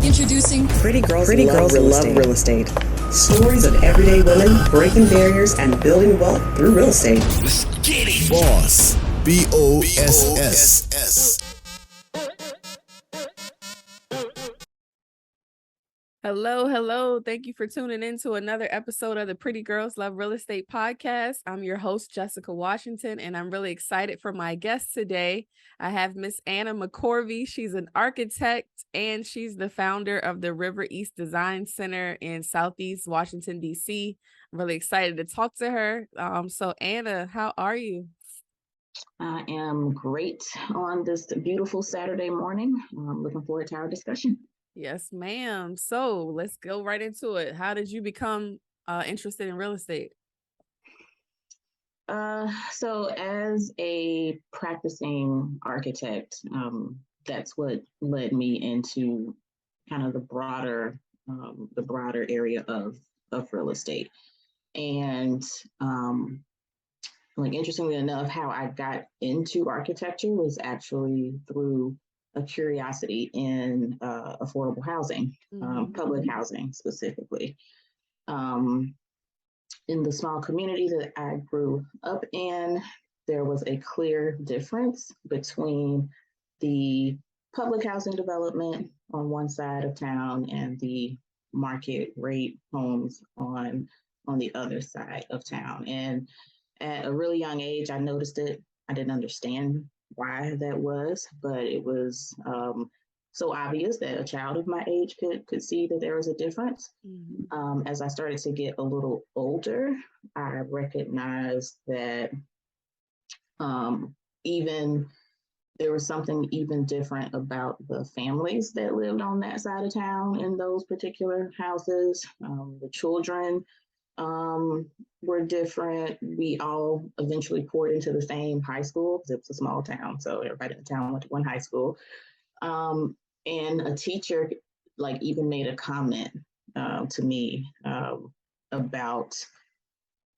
Introducing Pretty Girls Love Real Estate. Stories of everyday women breaking barriers and building wealth through real estate. Let's get it. Boss. BOSS. Hello. Thank you for tuning in to another episode of the Pretty Girls Love Real Estate podcast. I'm your host, Jessica Washington, and I'm really excited for my guest today. I have Miss Anna McCorvey. She's an architect, and she's the founder of the River East Design Center in Southeast Washington, D.C. I'm really excited to talk to her. So Anna, how are you? I am great on this beautiful Saturday morning. I'm looking forward to our discussion. Yes, ma'am. So let's go right into it. How did you become interested in real estate? So as a practicing architect, that's what led me into kind of the broader area of real estate. And interestingly enough, how I got into architecture was actually through a curiosity in affordable housing, public housing specifically. In the small community that I grew up in, there was a clear difference between the public housing development on one side of town and the market rate homes on the other side of town. And at a really young age, I noticed it. I didn't understand why that was, but it was so obvious that a child of my age could see that there was a difference. As I started to get a little older, I recognized that even there was something even different about the families that lived on that side of town in those particular houses. The children were different. We all eventually poured into the same high school because it was a small town. So everybody in the town went to one high school. And a teacher even made a comment to me about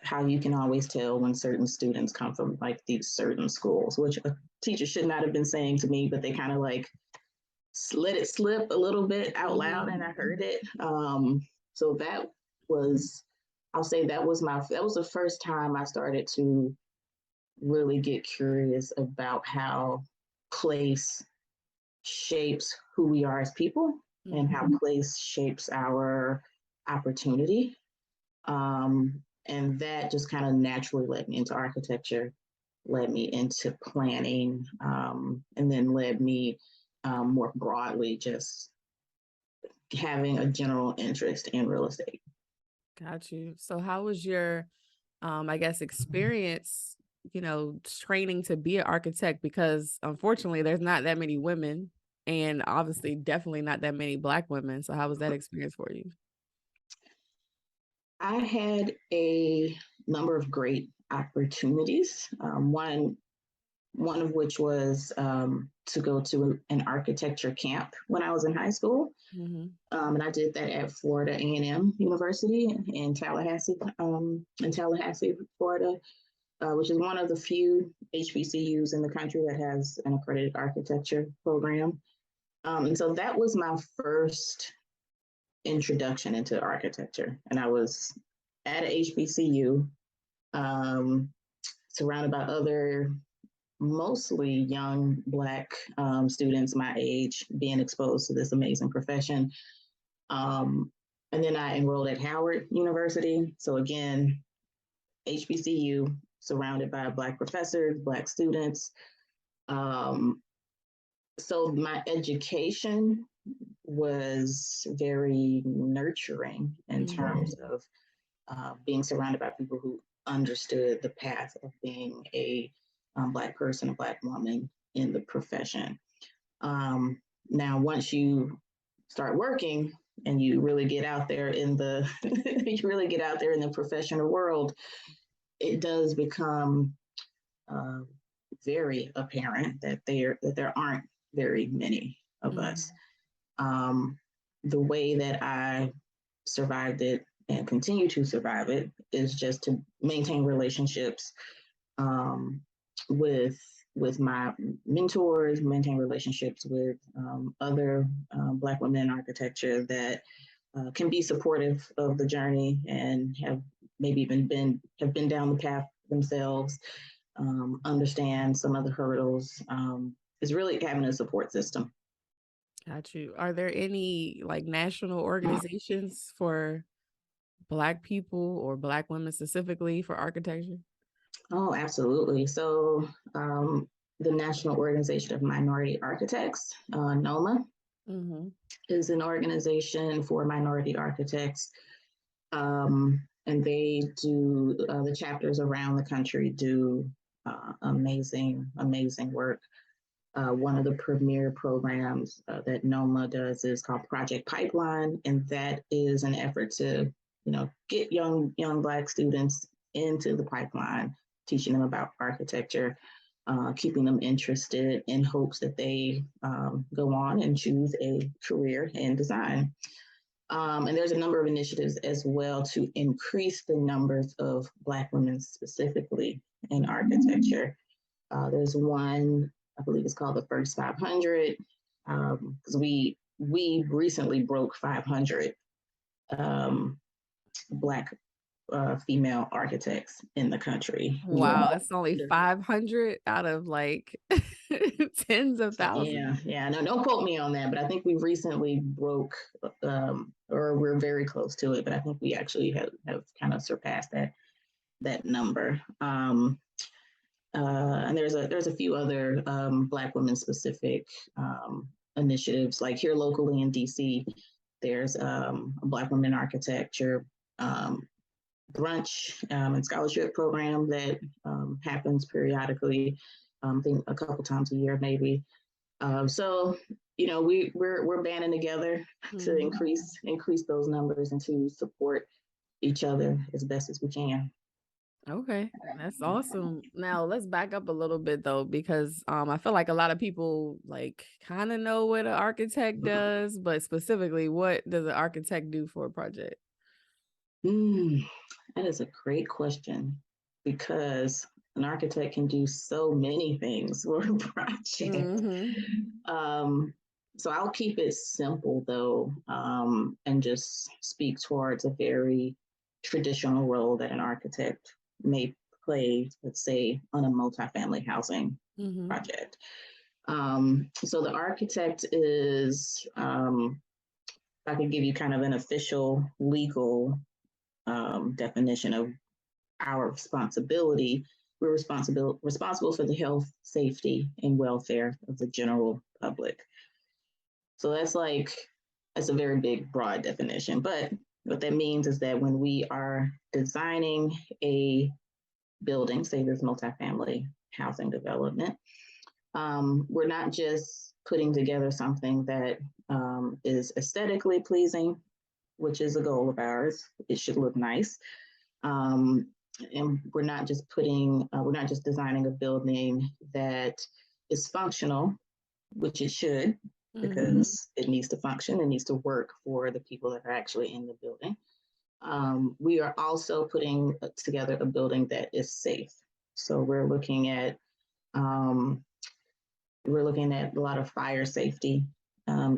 how you can always tell when certain students come from these certain schools, which a teacher should not have been saying to me, but they kind of let it slip a little bit out loud, and I heard it. So that was, I'll say that was the first time I started to really get curious about how place shapes who we are as people and how place shapes our opportunity. And that just kind of naturally led me into architecture, led me into planning, and then led me more broadly just having a general interest in real estate. Got you. So how was your, experience, training to be an architect? Because unfortunately, there's not that many women, and obviously definitely not that many Black women. So how was that experience for you? I had a number of great opportunities. One of which was to go to an architecture camp when I was in high school. And I did that at Florida A&M University in Tallahassee, Florida, which is one of the few HBCUs in the country that has an accredited architecture program. And so that was my first introduction into architecture. And I was at a HBCU, surrounded by other mostly young Black students my age, being exposed to this amazing profession. And then I enrolled at Howard University. So again, HBCU, surrounded by Black professors, Black students. So my education was very nurturing in terms of being surrounded by people who understood the path of being a Black person, a Black woman in the profession. Now, once you start working and you really get out there in the professional world, it does become very apparent that there aren't very many of us. The way that I survived it and continue to survive it is just to maintain relationships with with my mentors, maintain relationships with other Black women in architecture that can be supportive of the journey and have maybe even been down the path themselves, understand some of the hurdles. Is really having a support system. Got you. Are there any like national organizations for Black people or Black women specifically for architecture? Oh, absolutely. So the National Organization of Minority Architects, NOMA, is an organization for minority architects. And they do, the chapters around the country do amazing work. One of the premier programs that NOMA does is called Project Pipeline, and that is an effort to, get young Black students into the pipeline, teaching them about architecture, keeping them interested in hopes that they go on and choose a career in design. And there's a number of initiatives as well to increase the numbers of Black women specifically in architecture. There's one, I believe it's called the First 500, because we recently broke 500 Black female architects in the country. Wow, it's only 500 out of like tens of thousands. Yeah. No, don't quote me on that, but I think we recently broke, or we're very close to it. But I think we actually have kind of surpassed that number. And there's a few other Black women specific initiatives, like here locally in DC. There's a Black women architecture brunch and scholarship program that happens periodically. I think a couple times a year, maybe. So we're banding together to increase those numbers and to support each other as best as we can. Okay, that's awesome. Now let's back up a little bit though, because I feel like a lot of people like kind of know what an architect does, but specifically, what does an architect do for a project? That is a great question, because an architect can do so many things for a project. So I'll keep it simple though, and just speak towards a very traditional role that an architect may play, let's say, on a multifamily housing project. So the architect is, I could give you kind of an official legal definition of our responsibility. We're responsible for the health, safety, and welfare of the general public. So that's a very big, broad definition. But what that means is that when we are designing a building, say this multifamily housing development, we're not just putting together something that is aesthetically pleasing, which is a goal of ours. It should look nice. And we're not just designing a building that is functional, which it should, because it needs to function, it needs to work for the people that are actually in the building. We are also putting together a building that is safe. So we're looking at a lot of fire safety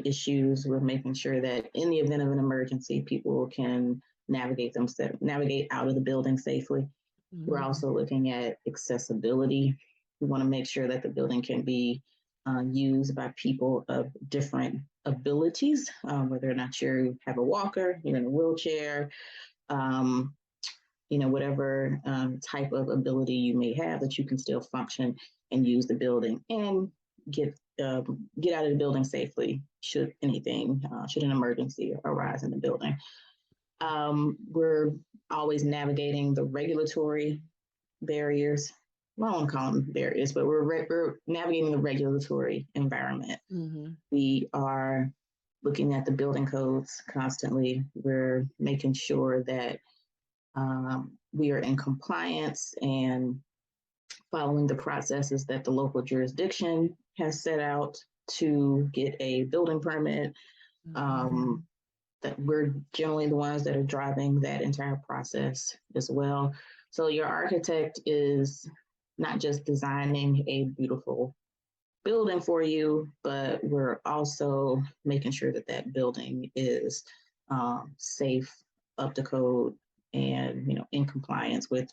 issues. We're making sure that in the event of an emergency, people can navigate out of the building safely. We're also looking at accessibility. We want to make sure that the building can be used by people of different abilities, whether or not you have a walker, you're in a wheelchair, whatever type of ability you may have, that you can still function and use the building and get out of the building safely should an emergency arise in the building. We're always navigating the regulatory barriers. Well, I won't call them barriers, but we're navigating the regulatory environment. We are looking at the building codes constantly. We're making sure that we are in compliance and following the processes that the local jurisdiction has set out to get a building permit. That we're generally the ones that are driving that entire process as well. So your architect is not just designing a beautiful building for you, but we're also making sure that that building is safe, up to code, and in compliance with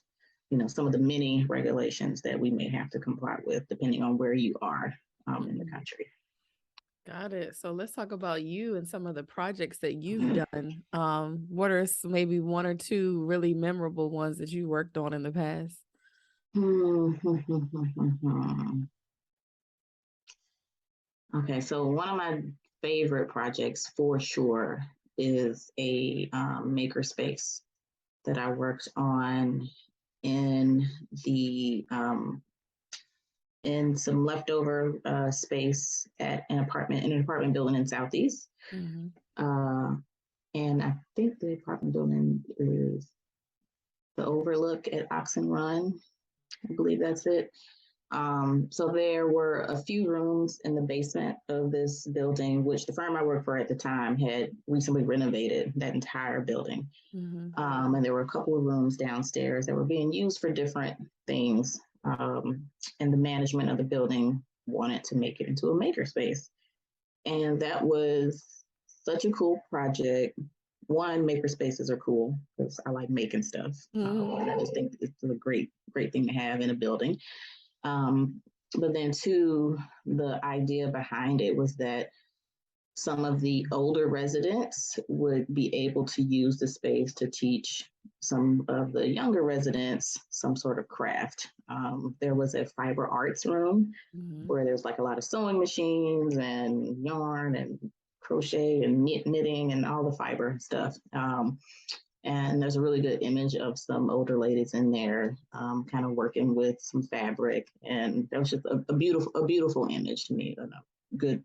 some of the many regulations that we may have to comply with depending on where you are in the country. Got it. So let's talk about you and some of the projects that you've done. What are maybe one or two really memorable ones that you worked on in the past? Okay, so one of my favorite projects for sure is a makerspace that I worked on in the in some leftover space at an apartment building in Southeast. And I think the apartment building is the Overlook at Oxen Run. I believe that's it. So there were a few rooms in the basement of this building, which the firm I worked for at the time had recently renovated that entire building. And there were a couple of rooms downstairs that were being used for different things. And the management of the building wanted to make it into a makerspace. And that was such a cool project. One, makerspaces are cool because I like making stuff. And I just think it's a great thing to have in a building. But then two, the idea behind it was that some of the older residents would be able to use the space to teach some of the younger residents some sort of craft. There was a fiber arts room where there's like a lot of sewing machines and yarn and crochet and knitting and all the fiber stuff. And there's a really good image of some older ladies in there kind of working with some fabric. And that was just a beautiful image to me, a good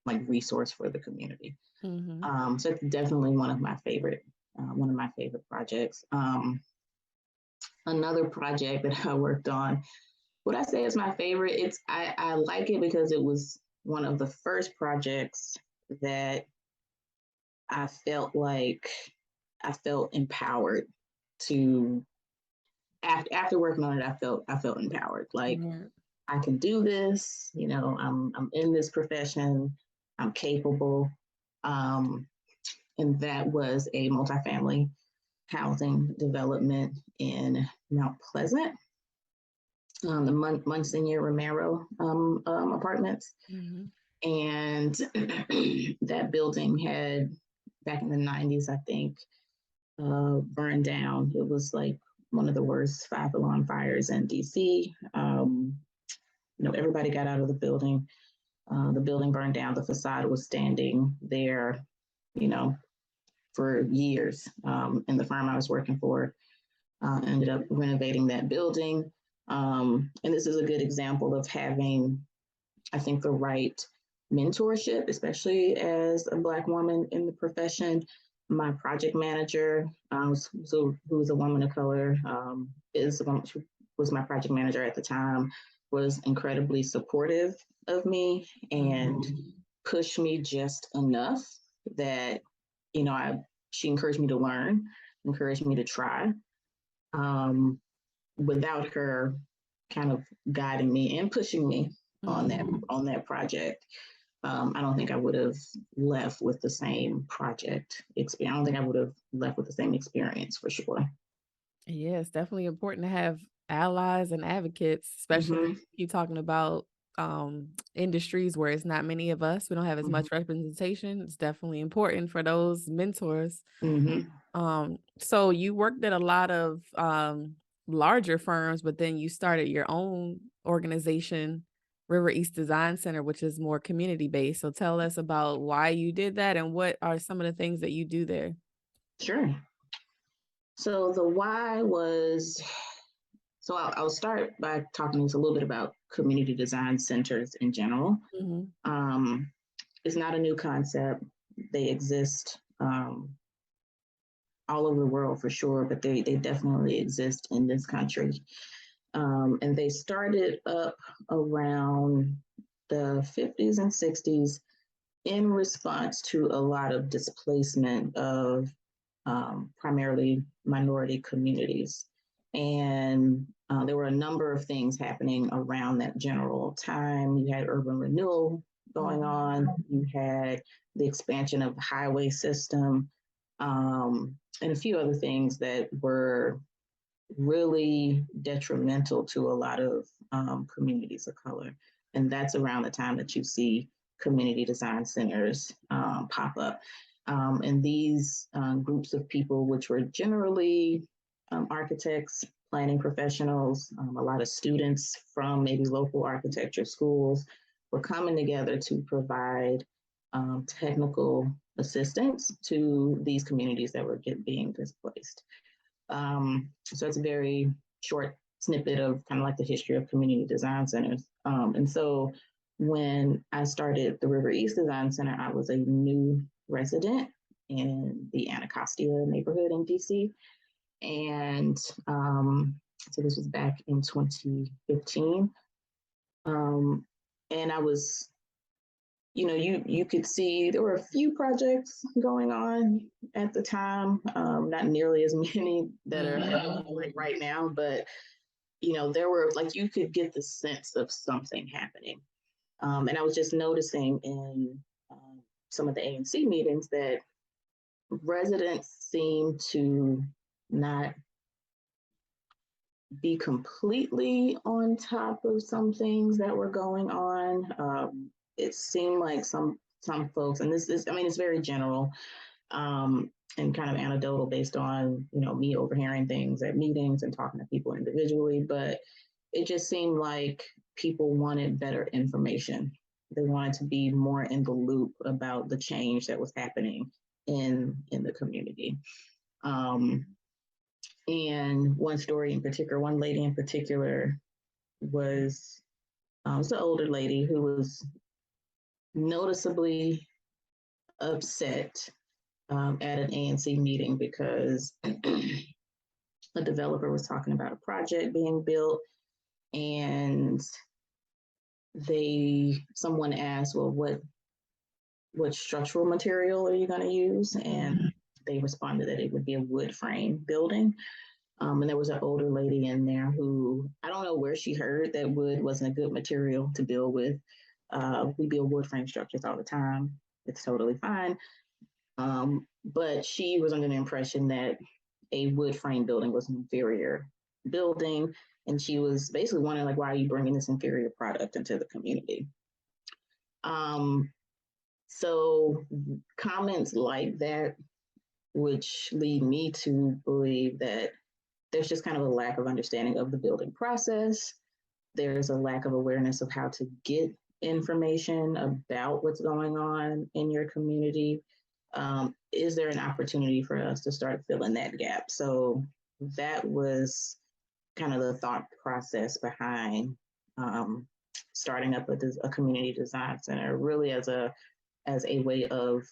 resource for the community. So it's definitely one of my favorite projects. Another project that I worked on, what I say is my favorite, I like it because it was one of the first projects that I felt empowered to, after working on it, I felt empowered. I can do this, I'm in this profession, I'm capable. And that was a multifamily housing development in Mount Pleasant, the Monsignor Romero apartments. And that building had, back in the 90s, I think, burned down. It was like one of the worst 5-alarm fires in DC. Everybody got out of the building. The building burned down. The facade was standing there, for years. And the firm I was working for ended up renovating that building. And this is a good example of having, I think, the right mentorship, especially as a Black woman in the profession. My project manager, who was a woman of color, was my project manager at the time, was incredibly supportive of me and pushed me just enough that, she encouraged me to learn, encouraged me to try. Without her kind of guiding me and pushing me on that project, I don't think I would have left with the same project experience. I don't think I would have left with the same experience, for sure. Yeah, it's definitely important to have allies and advocates, especially if you're talking about industries where it's not many of us. We don't have as much representation. It's definitely important for those mentors. So you worked at a lot of larger firms, but then you started your own organization, River East Design Center, which is more community based. So tell us about why you did that and what are some of the things that you do there? Sure. So the why was, I'll start by talking just a little bit about community design centers in general. It's not a new concept. They exist all over the world for sure, but they definitely exist in this country. And they started up around the 50s and 60s in response to a lot of displacement of primarily minority communities. And there were a number of things happening around that general time. You had urban renewal going on. You had the expansion of the highway system, and a few other things that were really detrimental to a lot of communities of color. And that's around the time that you see community design centers pop up. And these groups of people, which were generally architects, planning professionals, a lot of students from maybe local architecture schools, were coming together to provide technical assistance to these communities that were being displaced. So it's a very short snippet of kind of like the history of community design centers. And so when I started the River East Design Center, I was a new resident in the Anacostia neighborhood in DC. And so this was back in 2015. And I was, you could see there were a few projects going on at the time, not nearly as many that are like right now, but there were like, you could get the sense of something happening. And I was just noticing in some of the ANC meetings that residents seem to not be completely on top of some things that were going on. It seemed like some folks, and this is, I mean, it's very general and kind of anecdotal based on, me overhearing things at meetings and talking to people individually, but it just seemed like people wanted better information. They wanted to be more in the loop about the change that was happening in the community. And one story in particular, one lady in particular was an older lady who was noticeably upset at an ANC meeting because a developer was talking about a project being built, and someone asked, well, what structural material are you going to use? And they responded that it would be a wood frame building. And there was an older lady in there who, I don't know where she heard that wood wasn't a good material to build with. We build wood frame structures all the time. It's totally fine. But she was under the impression that a wood frame building was an inferior building. And she was basically wondering, like, why are you bringing this inferior product into the community? So comments like that, which lead me to believe that there's just kind of a lack of understanding of the building process. There's a lack of awareness of how to get information about what's going on in your community. Is there an opportunity for us to start filling that gap? So that was kind of the thought process behind starting up a community design center, really as a way of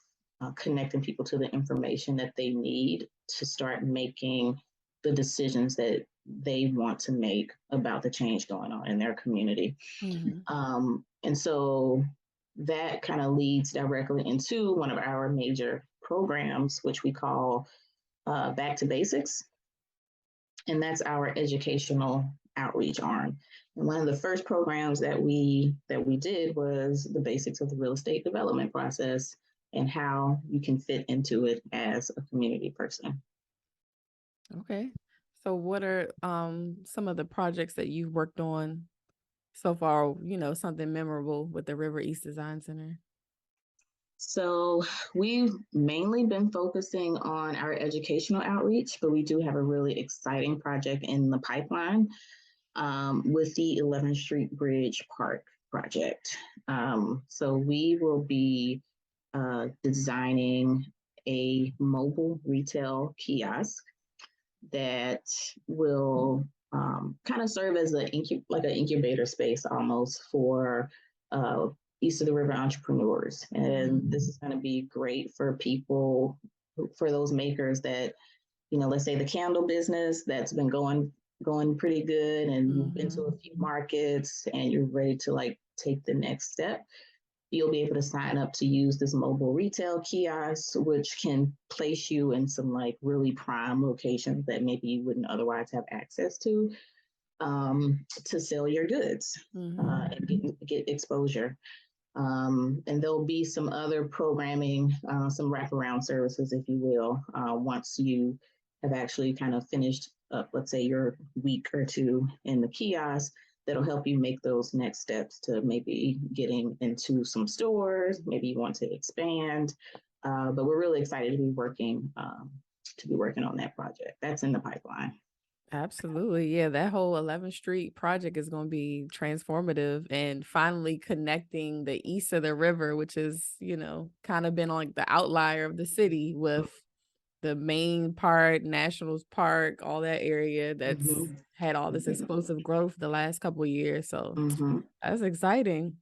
connecting people to the information that they need to start making the decisions that they want to make about the change going on in their community. And so that kind of leads directly into one of our major programs, which we call Back to Basics. And that's our educational outreach arm. And one of the first programs that we did was the basics of the real estate development process and how you can fit into it as a community person. Okay. So what are some of the projects that you've worked on so far, something memorable with the River East Design Center? So we've mainly been focusing on our educational outreach, but we do have a really exciting project in the pipeline with the 11th Street Bridge Park project. So we will be designing a mobile retail kiosk that will kind of serve as an incubator space almost for east of the river entrepreneurs. And this is going to be great for people, for those makers that, let's say the candle business that's been going pretty good, and you've been to a few markets and you're ready to like take the next step. You'll be able to sign up to use this mobile retail kiosk, which can place you in some like really prime locations that maybe you wouldn't otherwise have access to. to sell your goods and get exposure. And there'll be some other programming, some wraparound services, if you will, once you have actually kind of finished up, let's say, your week or two in the kiosk, that'll help you make those next steps to maybe getting into some stores. Maybe you want to expand, but we're really excited to be working on that project. That's in the pipeline. Absolutely. Yeah, that whole 11th Street project is going to be transformative and finally connecting the east of the river, which is, kind of been on like the outlier of the city with the main part, Nationals Park, all that area that's had all this explosive growth the last couple of years. So that's exciting.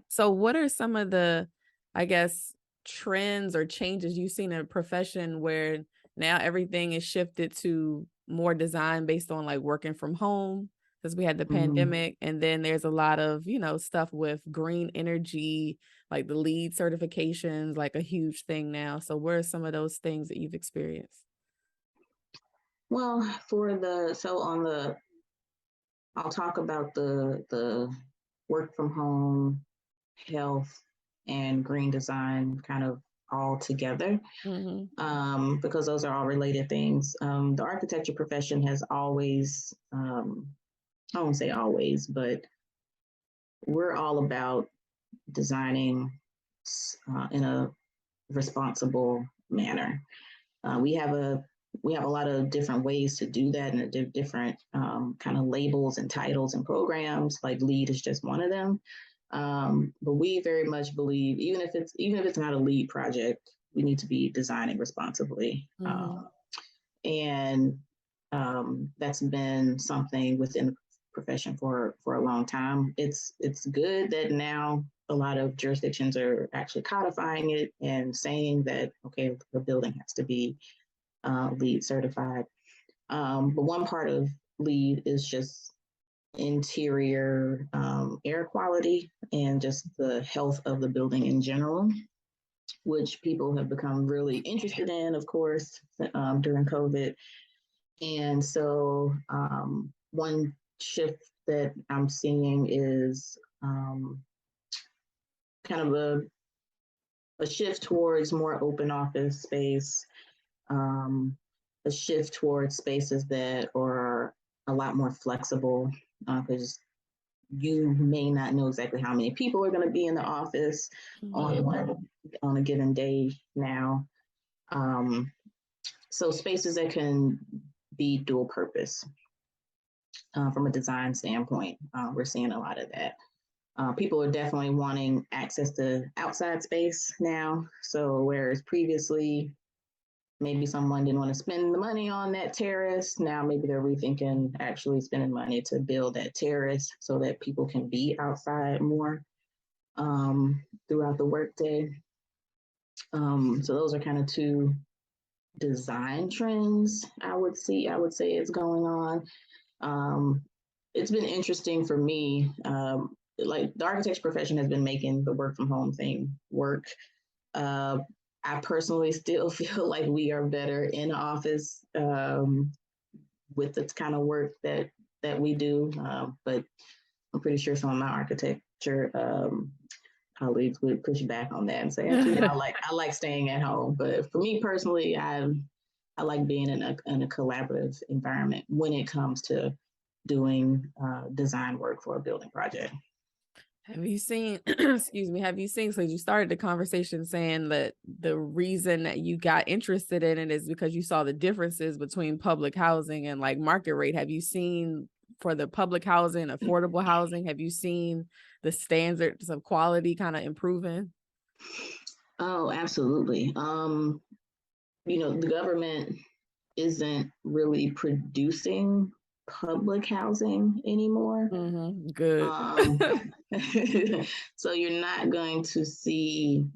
So what are some of the, I guess, trends or changes you've seen in a profession where now everything is shifted to more design based on like working from home, because we had the pandemic, and then there's a lot of, stuff with green energy, like the LEED certifications, like a huge thing now. So what are some of those things that you've experienced? Well, I'll talk about the work from home, health, and green design kind of all together, because those are all related things. The architecture profession has always, I won't say always, but we're all about designing in a responsible manner. We have a lot of different ways to do that, and different kind of labels and titles and programs. Like LEED is just one of them. But we very much believe, even if it's not a LEED project, we need to be designing responsibly. And that's been something within the profession for a long time. It's good that now a lot of jurisdictions are actually codifying it and saying that, okay, the building has to be LEED certified. But one part of LEED is just interior air quality and just the health of the building in general, which people have become really interested in, of course, during COVID. And so one shift that I'm seeing is kind of a shift towards more open office space, a shift towards spaces that are a lot more flexible, because you may not know exactly how many people are going to be in the office on a given day now. So spaces that can be dual purpose from a design standpoint. We're seeing a lot of that. People are definitely wanting access to outside space now. So whereas previously, maybe someone didn't want to spend the money on that terrace, now maybe they're rethinking actually spending money to build that terrace so that people can be outside more throughout the workday. So those are kind of two design trends I would say is going on. It's been interesting for me. Like the architecture profession has been making the work from home thing work. I personally still feel like we are better in office with the kind of work that we do. But I'm pretty sure some of my architecture colleagues would push back on that and say, actually, I like staying at home. But for me personally, I like being in a collaborative environment when it comes to doing design work for a building project. Have you seen, excuse me, so you started the conversation saying that the reason that you got interested in it is because you saw the differences between public housing and like market rate. Have you seen for the public housing, affordable housing, have you seen the standards of quality kind of improving? Oh, absolutely. The government isn't really producing public housing anymore. Good. So you're not going to see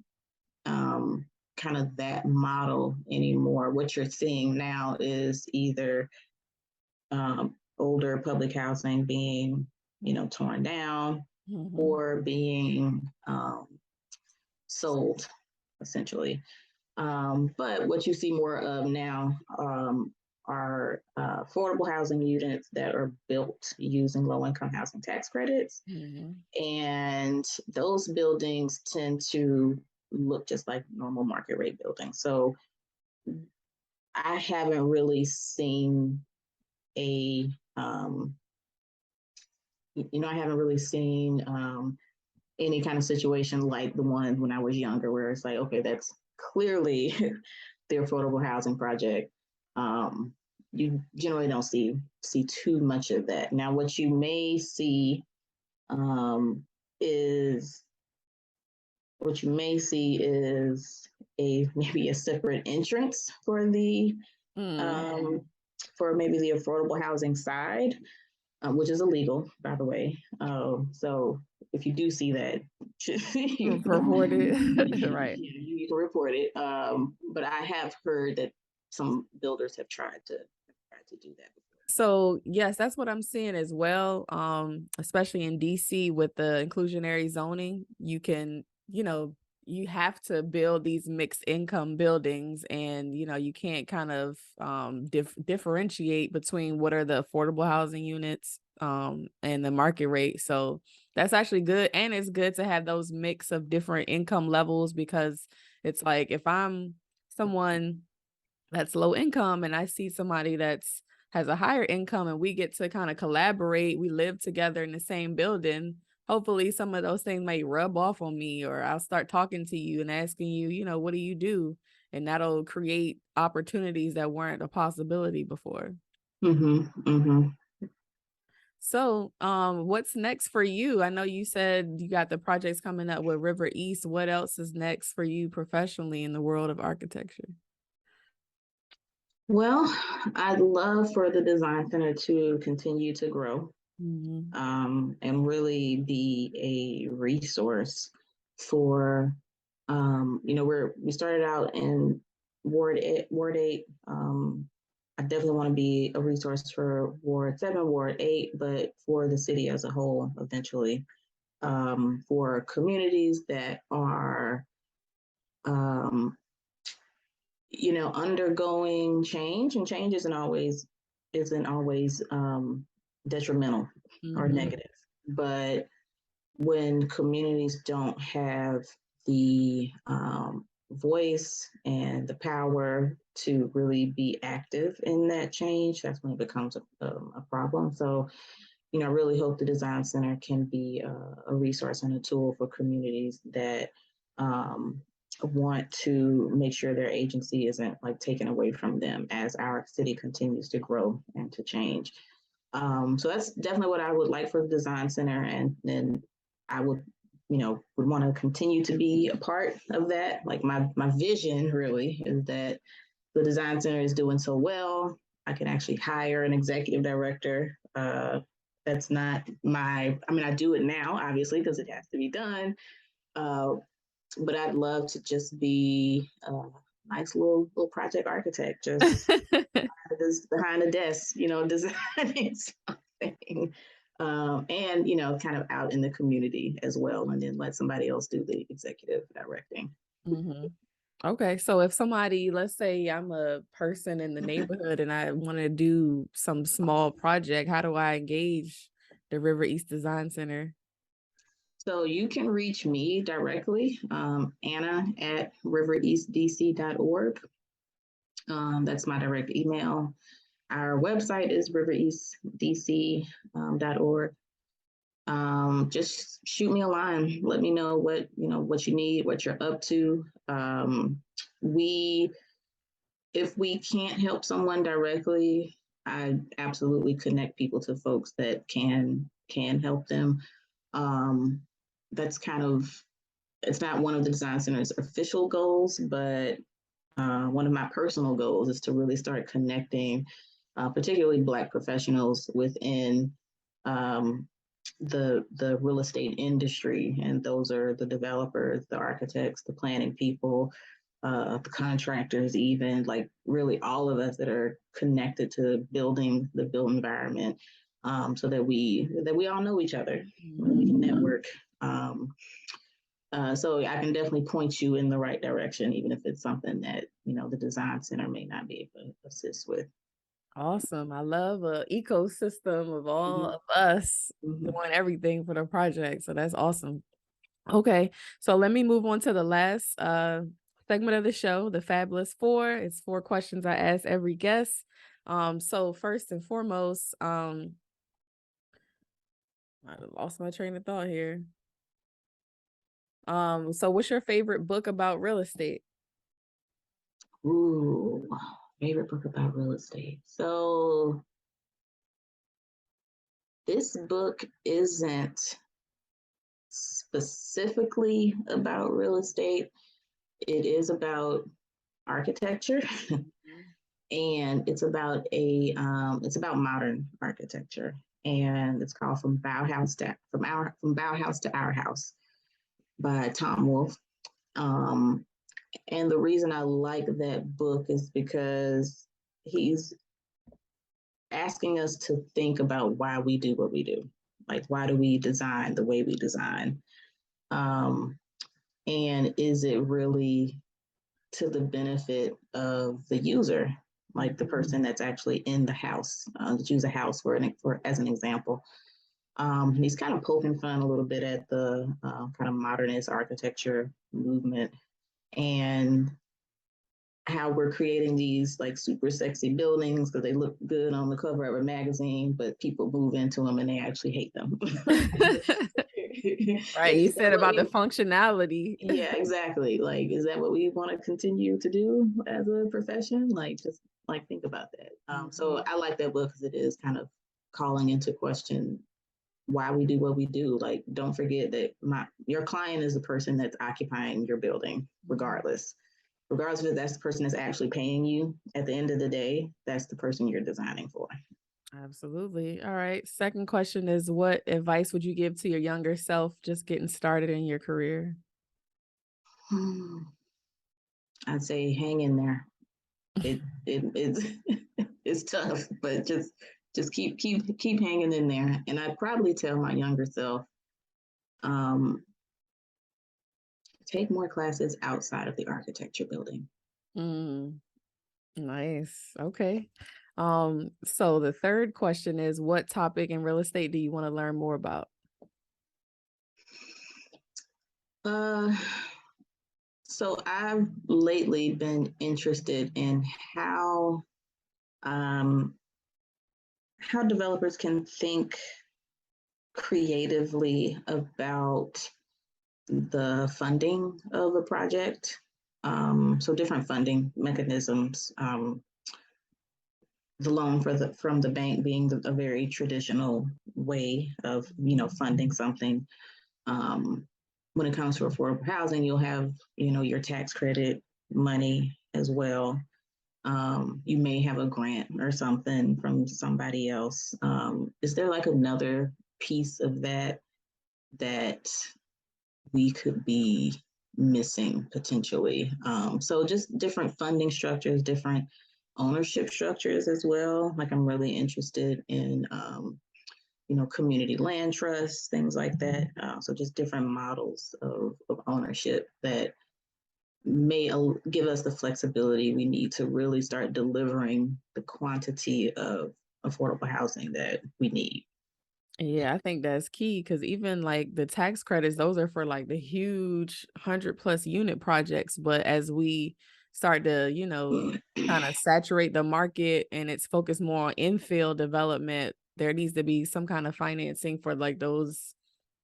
kind of that model anymore. What you're seeing now is either older public housing being, torn down or being sold, essentially. But what you see more of now are affordable housing units that are built using low-income housing tax credits. And those buildings tend to look just like normal market rate buildings. So I haven't really seen a, I haven't really seen any kind of situation like the one when I was younger, where it's like, okay, that's clearly the affordable housing project. You generally don't see too much of that. Now, what you may see is maybe a separate entrance for the for maybe the affordable housing side, which is illegal, by the way. So if you do see that, report it. Right. You can report it. But I have heard that some builders have tried to do that before. So yes, that's what I'm seeing as well. Especially in DC with the inclusionary zoning, you can, you have to build these mixed income buildings, and you can't kind of differentiate between what are the affordable housing units and the market rate. So that's actually good, and it's good to have those mix of different income levels, because it's like if I'm someone that's low income and I see somebody that's has a higher income and we get to kind of collaborate, we live together in the same building, hopefully some of those things may rub off on me, or I'll start talking to you and asking you, what do you do? And that'll create opportunities that weren't a possibility before. So what's next for you? I know you said you got the projects coming up with River East. What else is next for you professionally in the world of architecture? Well, I'd love for the Design Center to continue to grow and really be a resource for, we started out in Ward 8. I definitely want to be a resource for Ward 7, Ward 8, but for the city as a whole eventually, for communities that are undergoing change, and change isn't always detrimental or negative. But when communities don't have the voice and the power to really be active in that change, that's when it becomes a problem. So, I really hope the Design Center can be a resource and a tool for communities that want to make sure their agency isn't taken away from them as our city continues to grow and to change. So that's definitely what I would like for the Design Center, and then I would want to continue to be a part of that. My vision really is that the Design Center is doing so well, I can actually hire an executive director. That's not I do it now, obviously, because it has to be done. But I'd love to just be a nice little project architect, just behind the desk, designing something. And, kind of out in the community as well, and then let somebody else do the executive directing. Okay, so if somebody, let's say I'm a person in the neighborhood and I want to do some small project, how do I engage the River East Design Center? So you can reach me directly, Anna at rivereastdc.org. That's my direct email. Our website is rivereastdc.org. Just shoot me a line. Let me know what you need, what you're up to. If we can't help someone directly, I absolutely connect people to folks that can help them. That's it's not one of the Design Center's official goals, but one of my personal goals is to really start connecting, particularly Black professionals within the real estate industry. And those are the developers, the architects, the planning people, the contractors, even really all of us that are connected to building the built environment, so that we all know each other, we can network. So I can definitely point you in the right direction, even if it's something that the Design Center may not be able to assist with. Awesome. I love a ecosystem of all Mhm, of us mhm. doing everything for the project. So that's awesome. Okay. So let me move on to the last segment of the show, the Fabulous Four. It's 4 questions I ask every guest. So first and foremost, I lost my train of thought here. So what's your favorite book about real estate? Ooh, favorite book about real estate. So this book isn't specifically about real estate. It is about architecture, and it's about modern architecture, and it's called From Bauhaus to Our House by Tom Wolfe. Um, and the reason I like that book is because he's asking us to think about why we do what we do. Like, why do we design the way we design? Um, and is it really to the benefit of the user, like the person that's actually in the house? Let's use a house for as an example. He's kind of poking fun a little bit at the kind of modernist architecture movement and how we're creating these like super sexy buildings because they look good on the cover of a magazine, but people move into them and they actually hate them. Right. You Is that said what about the we? functionality. Yeah, exactly. Like, is that what we want to continue to do as a profession? Like, just like think about that. So Mhm. I like that book because it is kind of calling into question why we do what we do. Like, don't forget that your client is the person that's occupying your building, regardless if that's the person that's actually paying you. At the end of the day, that's the person you're designing for. Absolutely. All right. Second question is, what advice would you give to your younger self just getting started in your career? I'd say hang in there. It's it's tough, but just keep hanging in there. And I'd probably tell my younger self, um, take more classes outside of the architecture building. Mm, nice. Okay. So the third question is, what topic in real estate do you want to learn more about? Uh, so I've lately been interested in um, how developers can think creatively about the funding of a project. So different funding mechanisms. The loan from the bank being a very traditional way of funding something. Um, when it comes to affordable housing, you'll have your tax credit money as well. You may have a grant or something from somebody else. Is there like another piece of that we could be missing potentially? So just different funding structures, different ownership structures as well. Like I'm really interested in community land trusts, things like that. So just different models of ownership that may give us the flexibility we need to really start delivering the quantity of affordable housing that we need. Yeah, I think that's key because even like the tax credits, those are for like the huge 100+ unit projects. But as we start to, kind of saturate the market and it's focused more on infill development, there needs to be some kind of financing for like those,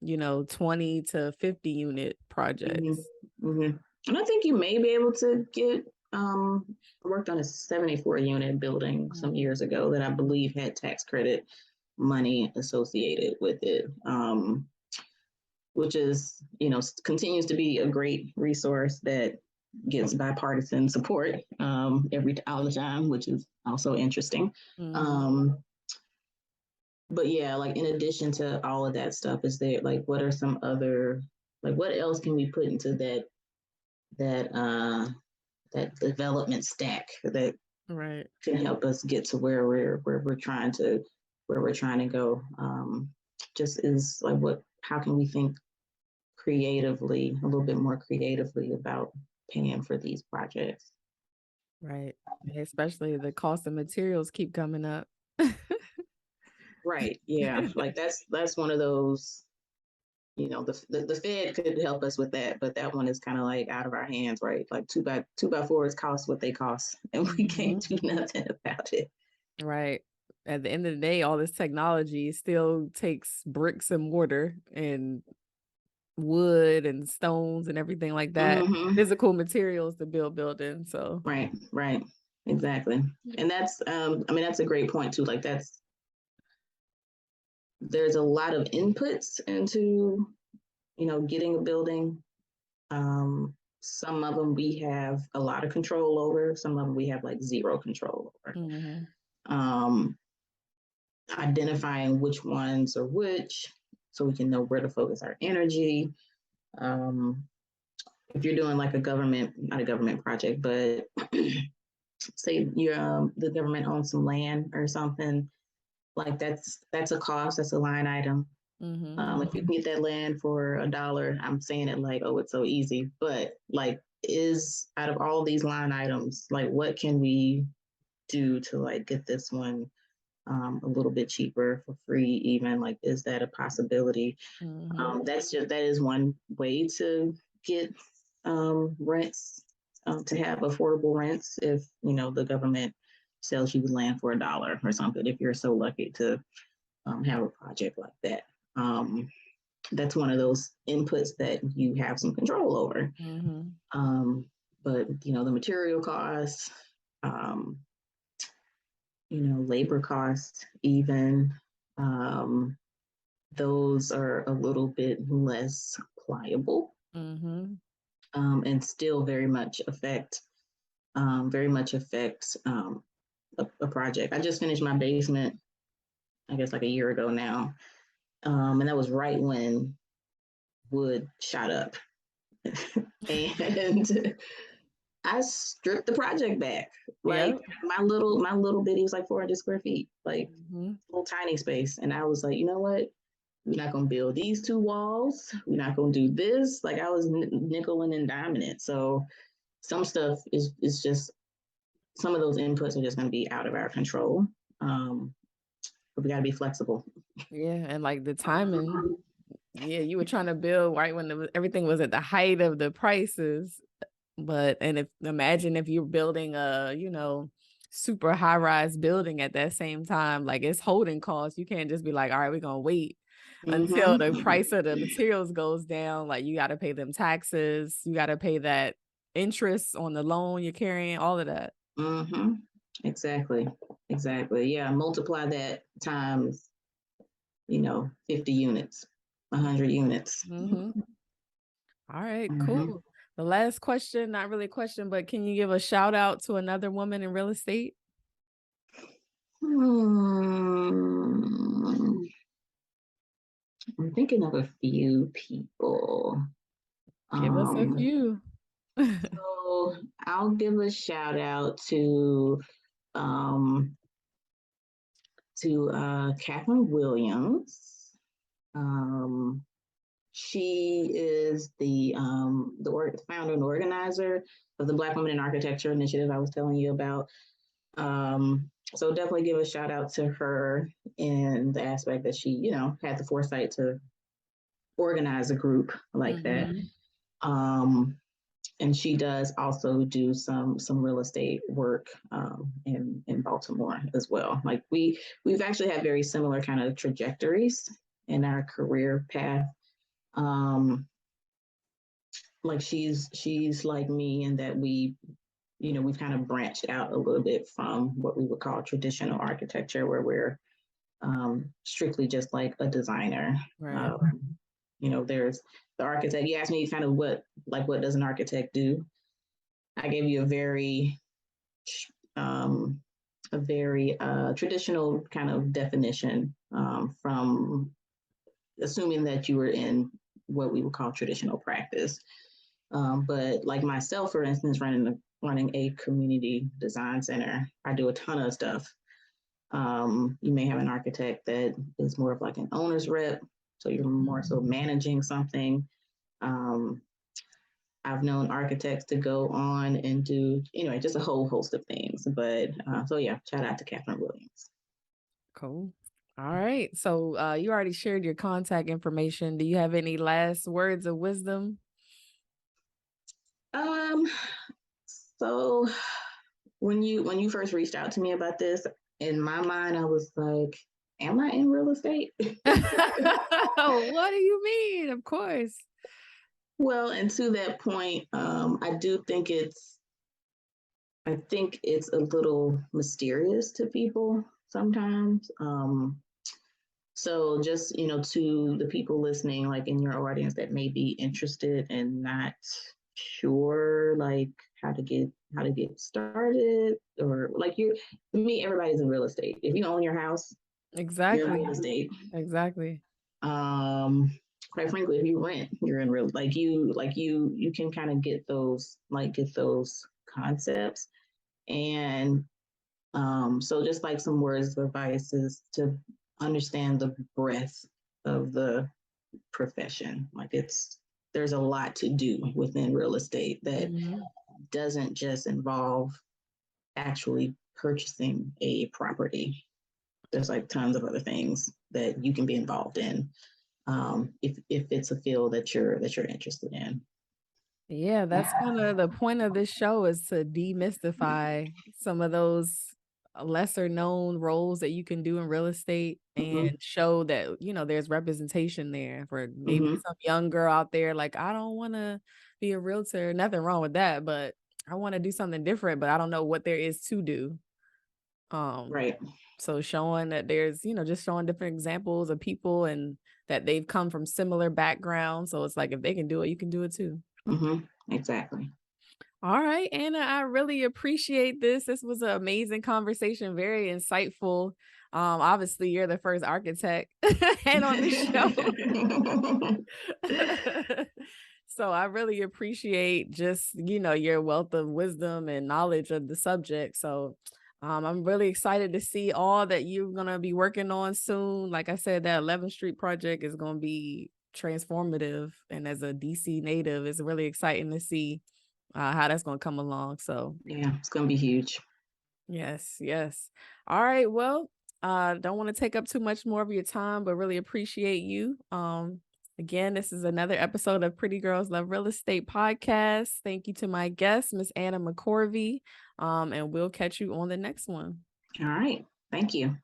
20 to 50 unit Mm-hmm. projects. Mm-hmm. And I think you may be able to get. I worked on a 74 unit building some Mhm. years ago that I believe had tax credit money associated with it, which is continues to be a great resource that gets bipartisan support all the time, which is also interesting. Mhm. Um, but yeah, like in addition to all of that stuff, is there like what are some other like what else can we put into that that development stack that Right. can help us get to where we're trying to go. Just is like what how can we think creatively a little bit more creatively about paying for these projects? Right. Especially the cost of materials keep coming up. Right. Yeah. Like that's one of those, the Fed could help us with that, but that one is kind of like out of our hands, right? Like two by fours cost what they cost, and we can't do nothing about it. Right. At the end of the day, all this technology still takes bricks and mortar and wood and stones and everything like that, Mm-hmm. physical materials to build buildings. So Right. Exactly. And that's that's a great point too. Like there's a lot of inputs into, getting a building. Some of them we have a lot of control over, some of them we have like zero control over. Um, Identifying which ones are which so we can know where to focus our energy. If you're doing like not a government project, but say you're the government owns some land or something, like that's a cost, that's a line item. If you can get that land for $1, I'm saying it like, oh, it's so easy, but like, is out of all these line items, like, what can we do to like get this one a little bit cheaper for free? Even like, is that a possibility? That is one way to get rents, to have affordable rents. If the government sells you land for $1 or something, if you're so lucky to have a project like that. That's one of those inputs that you have some control over. But the material costs, labor costs, even those are a little bit less pliable, and still very much affect a project. I just finished my basement, I guess like a year ago now, and that was right when wood shot up. And I stripped the project back. Like my little bitty was like 400 square feet, like little tiny space. And I was like, you know what? We're not gonna build these 2 walls. We're not gonna do this. Like I was nickel and diming it. So some stuff is just, some of those inputs are just gonna be out of our control. But we gotta be flexible. Yeah, and like the timing. Yeah, you were trying to build right when everything was at the height of the prices. But imagine if you're building a, super high rise building at that same time, like it's holding costs. You can't just be like, all right, we're gonna wait until the price of the materials goes down. Like you got to pay them taxes, you got to pay that interest on the loan you're carrying, all of that. Exactly. Yeah, multiply that times 50 units, 100 units. All right, cool. The last question, not really a question, but can you give a shout out to another woman in real estate? I'm thinking of a few people. Give us a few. So I'll give a shout out to Catherine Williams. She is the founder and organizer of the Black Women in Architecture initiative I was telling you about. So definitely give a shout out to her in the aspect that she, had the foresight to organize a group like that. And she does also do some real estate work in Baltimore as well. Like we've actually had very similar kind of trajectories in our career path. Like she's like me in that we've kind of branched out a little bit from what we would call traditional architecture, where we're strictly just like a designer. Right. There's the architect. You asked me kind of what does an architect do? I gave you a very traditional kind of definition, from assuming that you were in what we would call traditional practice. But like myself, for instance, running a community design center, I do a ton of stuff. You may have an architect that is more of like an owner's rep, so you're more so managing something. I've known architects to go on and do, just a whole host of things. But so yeah, shout out to Catherine Williams. Cool. All right. So you already shared your contact information. Do you have any last words of wisdom? So when you first reached out to me about this, in my mind, I was like, am I in real estate? What do you mean? Of course. Well, and to that point, I think it's a little mysterious to people sometimes. So just, to the people listening, like in your audience that may be interested and not sure, like how to get started, or like everybody's in real estate. If you own your house, you're in Exactly. real estate. Exactly. Quite frankly, if you rent, you're in real, you can kind of get those concepts. And so just like some words of advice is to understand the breadth of the profession. Like there's a lot to do within real estate that doesn't just involve actually purchasing a property. There's like tons of other things that you can be involved in, if it's a field that you're interested in. Yeah, that's kind of the point of this show, is to demystify some of those lesser known roles that you can do in real estate and show that, there's representation there for maybe some young girl out there. Like, I don't want to be a realtor. Nothing wrong with that, but I want to do something different, but I don't know what there is to do. Right. So showing that there's, just showing different examples of people and that they've come from similar backgrounds. So it's like, if they can do it, you can do it too. Exactly. All right, Anna, I really appreciate this. This was an amazing conversation, very insightful. Obviously, you're the first architect and on the show. So I really appreciate just, your wealth of wisdom and knowledge of the subject. So I'm really excited to see all that you're going to be working on soon. Like I said, that 11th Street project is going to be transformative. And as a DC native, it's really exciting to see how that's going to come along. So yeah, it's going to be huge. Yes. All right. Well, don't want to take up too much more of your time, but really appreciate you. Again, this is another episode of Pretty Girls Love Real Estate podcast. Thank you to my guest, Miss Anna McCorvey. And we'll catch you on the next one. All right. Thank you.